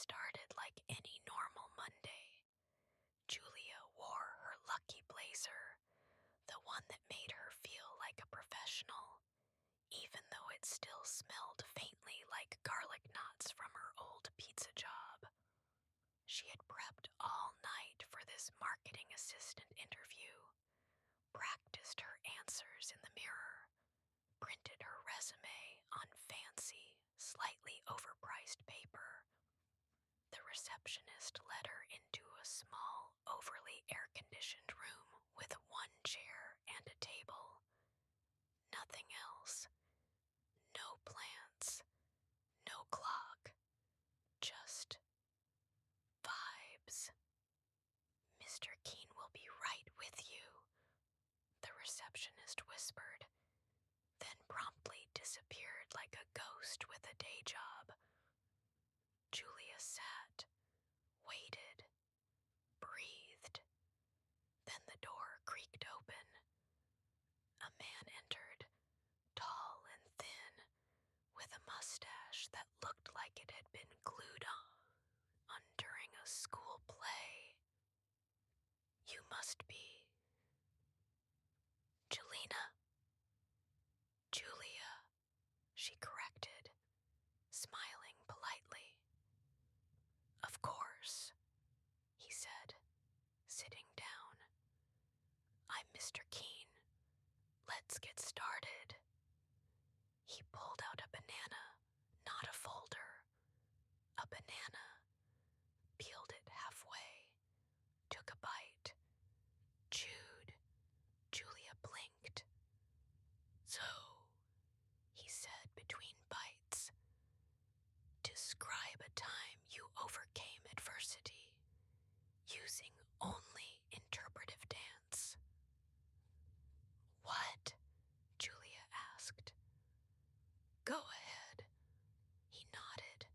started like any normal Monday. Julia wore her lucky blazer, the one that made her feel like a professional, even though it still smelled faintly like garlic knots from her old pizza job. She had prepped all night for this marketing assistant interview, practiced her answers in the mirror, printed her resume on fancy, slightly overpriced paper. The receptionist led her into a small, overly air-conditioned room with one chair and a table. Nothing else. No plants. No clock. Just vibes. "Mr. Keene will be right with you," the receptionist whispered, then promptly disappeared like a ghost with a day job. Julia sat, waited, breathed. Then the door creaked open. A man entered, tall and thin, with a mustache that looked like it had been glued on during a school play. "You must be Jelena." "Julia," she corrected, smiling politely. "Of course," he said, sitting down. "I'm Mr. Keene. Let's get started." He pulled out a banana, not a folder. A banana, peeled it halfway, took a bite, chewed. Julia blinked. "So," he said between bites, "describe a time you overcame adversity using only interpretive dance." "What?" Julia asked. "Go ahead," he nodded,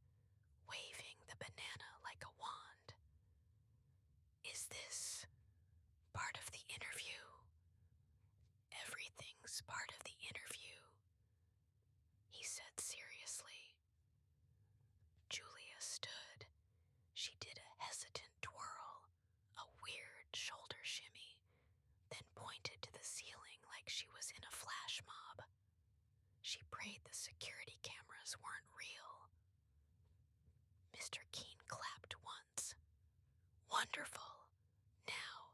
waving the banana like a wand. "Is this part of the interview?" "Everything's part of the interview," he said seriously. Julia stood. She did a hesitant twirl, a weird shoulder shimmy, then pointed to the ceiling like she was in a flash mob. She prayed the security cameras weren't real. Mr. Keene clapped once. "Wonderful. Now,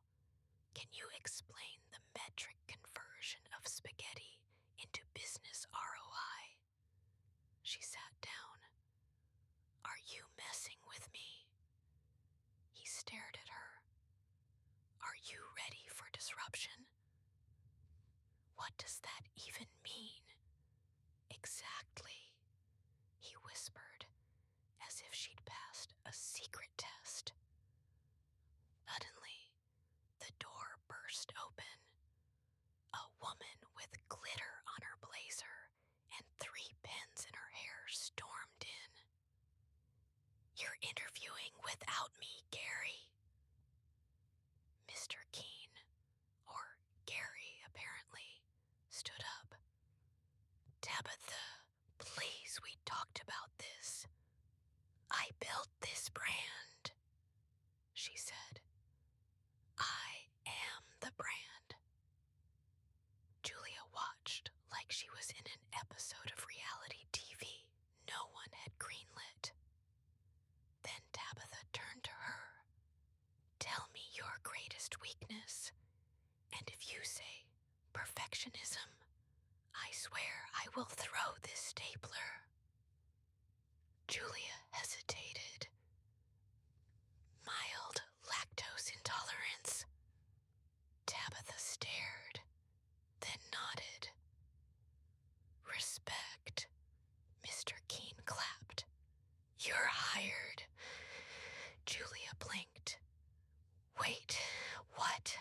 can you explain the metric conversion of spaghetti into business ROI?" She sat down. "Are you messing with me?" He stared at her. "Are you ready for disruption?" "What does that even mean?" "Exactly," he whispered, as if she'd passed a secret test. Suddenly, the door burst open. A woman with glitter on her blazer and 3 pins in her hair stormed in. "You're interviewing without me, Gary." Mr. Keene, or Gary apparently, stood up. "Tabitha, please, we talked about this. I built this brand," she said. "I am the brand." Julia watched like she was in an episode of reality TV no one had greenlit. Then Tabitha turned to her. "Tell me your greatest weakness, and if you say perfectionism, I swear I will throw this stapler." Julia hesitated. "Mild lactose intolerance." Tabitha stared, then nodded. "Respect." Mr. Keene clapped. "You're hired." Julia blinked. "Wait, what?"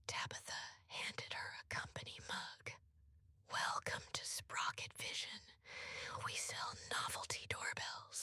Tabitha handed her a company mug. "Welcome to Sprocket Vision. We sell novelty doorbells.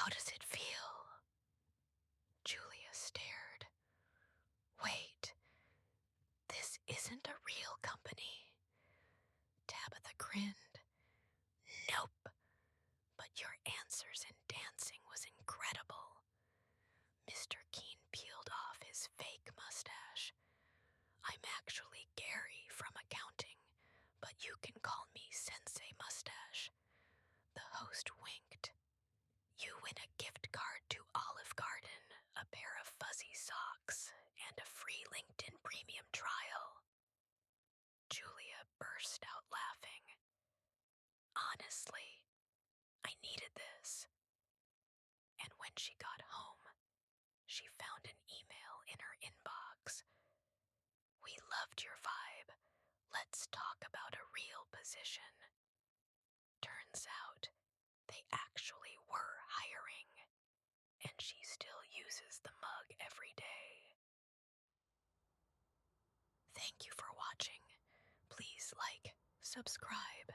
How does it feel? Julia stared. Wait, this isn't a real company. Tabitha grinned. Nope, but your answers in dancing was incredible. Mr. Keene peeled off his fake mustache. I'm actually Gary from accounting, but you can call me Sensei Mustache. The host winked. You win a gift card to Olive Garden, a pair of fuzzy socks, and a free LinkedIn premium trial. Julia burst out laughing. Honestly, I needed this. And when she got home, she found an email in her inbox. We loved your vibe. Let's talk about a real position. Turns out, they actually were hiring, and she still uses the mug every day. Thank you for watching. Please like, subscribe,